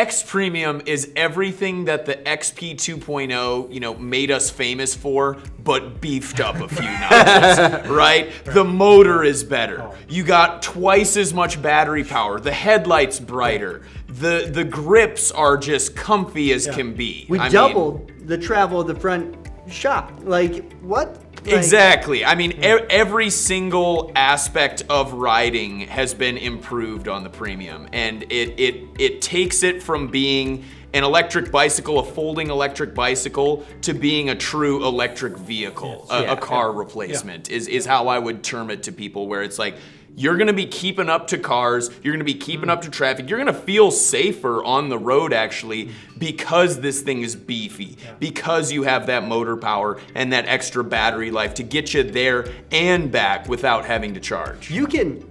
XPremium is everything that the XP 2.0, made us famous for, but beefed up a few notches, right? The motor is better. You got twice as much battery power. The headlight's brighter. The grips are just comfy as can be. We doubled the travel of the front shock. Like, what? Exactly. I mean, every single aspect of riding has been improved on the Premium, and it takes it from being an electric bicycle, a folding electric bicycle, to being a true electric vehicle, a car replacement is how I would term it to people, where it's like, you're gonna be keeping up to cars, you're gonna be keeping up to traffic, you're gonna feel safer on the road actually because this thing is beefy, because you have that motor power and that extra battery life to get you there and back without having to charge. You can,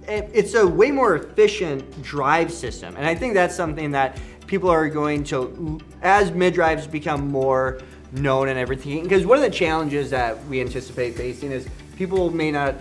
it's a way more efficient drive system. And I think that's something that people are going to, as mid-drives become more known and everything, because one of the challenges that we anticipate facing is people may not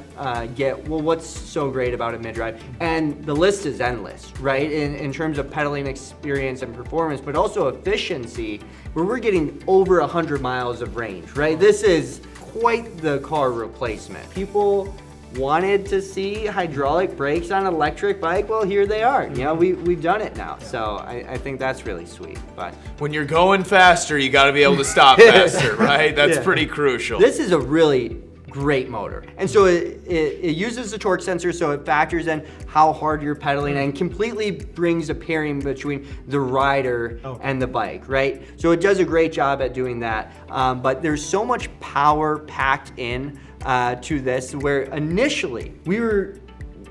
get, well, what's so great about a mid-drive? And the list is endless, right? In terms of pedaling experience and performance, but also efficiency, where we're getting over 100 miles of range, right? This is quite the car replacement. People wanted to see hydraulic brakes on an electric bike. Well, here they are. We've done it now. So I think that's really sweet. But when you're going faster, you got to be able to stop faster, right? That's pretty crucial. This is a really great motor. And so it uses the torque sensor, so it factors in how hard you're pedaling and completely brings a pairing between the rider and the bike, right? So it does a great job at doing that. But there's so much power packed in to this, where initially we were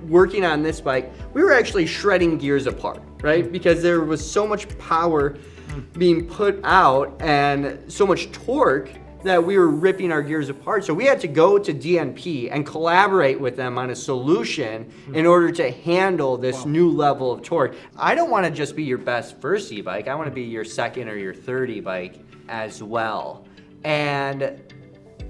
working on this bike, we were actually shredding gears apart, right? Because there was so much power being put out and so much torque that we were ripping our gears apart. So we had to go to DNP and collaborate with them on a solution in order to handle this new level of torque. I don't want to just be your best first e-bike, I want to be your second or your third e-bike as well. And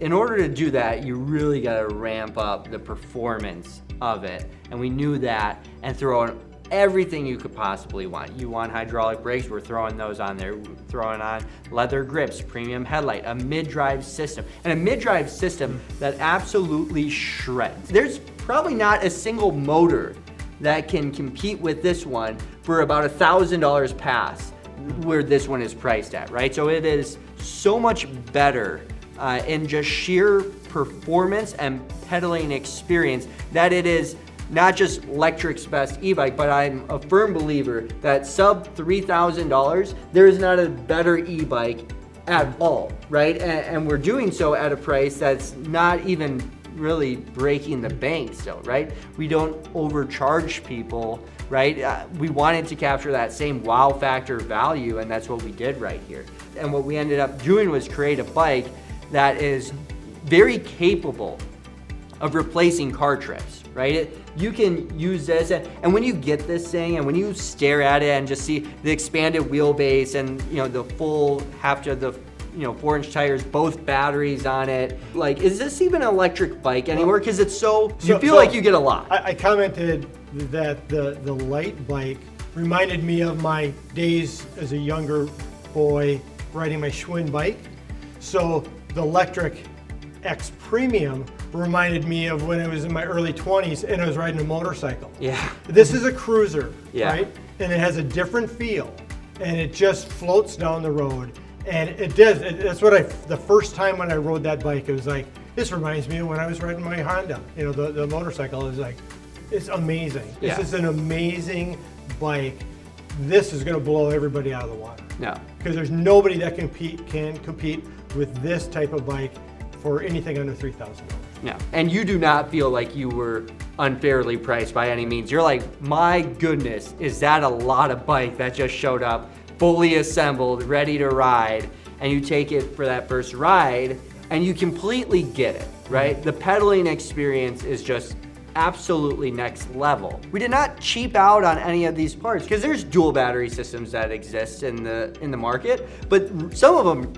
in order to do that, you really got to ramp up the performance of it. And we knew that, and throw in everything you could possibly want. You want hydraulic brakes, we're throwing those on there. We're throwing on leather grips, premium headlight, a mid-drive system, and a mid-drive system that absolutely shreds. There's probably not a single motor that can compete with this one for about $1,000 past where this one is priced at, right? So it is so much better in just sheer performance and pedaling experience that it is not just Lectric's best e-bike, but I'm a firm believer that sub $3,000, there is not a better e-bike at all, right? And we're doing so at a price that's not even really breaking the bank still, right? We don't overcharge people, right? We wanted to capture that same wow factor value, and that's what we did right here. And what we ended up doing was create a bike that is very capable of replacing car trips, right? You can use this, and when you get this thing, and when you stare at it and just see the expanded wheelbase and the full heft of the 4-inch tires, both batteries on it, like, is this even an electric bike anymore? Because it's you feel like you get a lot. I commented that the light bike reminded me of my days as a younger boy riding my Schwinn bike. So the Lectric XPremium reminded me of when I was in my early 20s and I was riding a motorcycle. Yeah. This is a cruiser, right? And it has a different feel, and it just floats down the road. And it does. That's what the first time when I rode that bike, it was like, this reminds me of when I was riding my Honda. The motorcycle is like, it's amazing. This is an amazing bike. This is going to blow everybody out of the water. No. Because there's nobody that can compete with this type of bike for anything under $3,000. No, and you do not feel like you were unfairly priced by any means. You're like, my goodness, is that a lot of bike that just showed up, fully assembled, ready to ride, and you take it for that first ride, and you completely get it, right? The pedaling experience is just absolutely next level. We did not cheap out on any of these parts, because there's dual battery systems that exist in the market, but some of them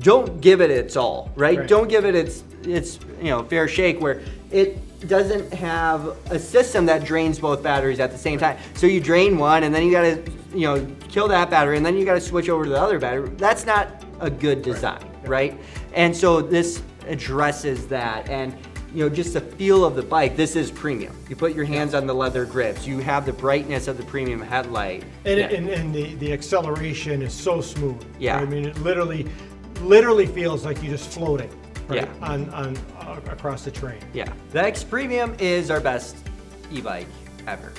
don't give it its all, right? Don't give it its fair shake, where it doesn't have a system that drains both batteries at the same time. So you drain one, and then you gotta kill that battery, and then you got to switch over to the other battery. That's not a good design, right? And so this addresses that, and just the feel of the bike. This is premium. You put your hands on the leather grips. You have the brightness of the premium headlight. And the acceleration is so smooth. Yeah. Right? I mean, it literally feels like you're just floating. Right? Yeah. On across the terrain. Yeah. The XPremium is our best e-bike ever.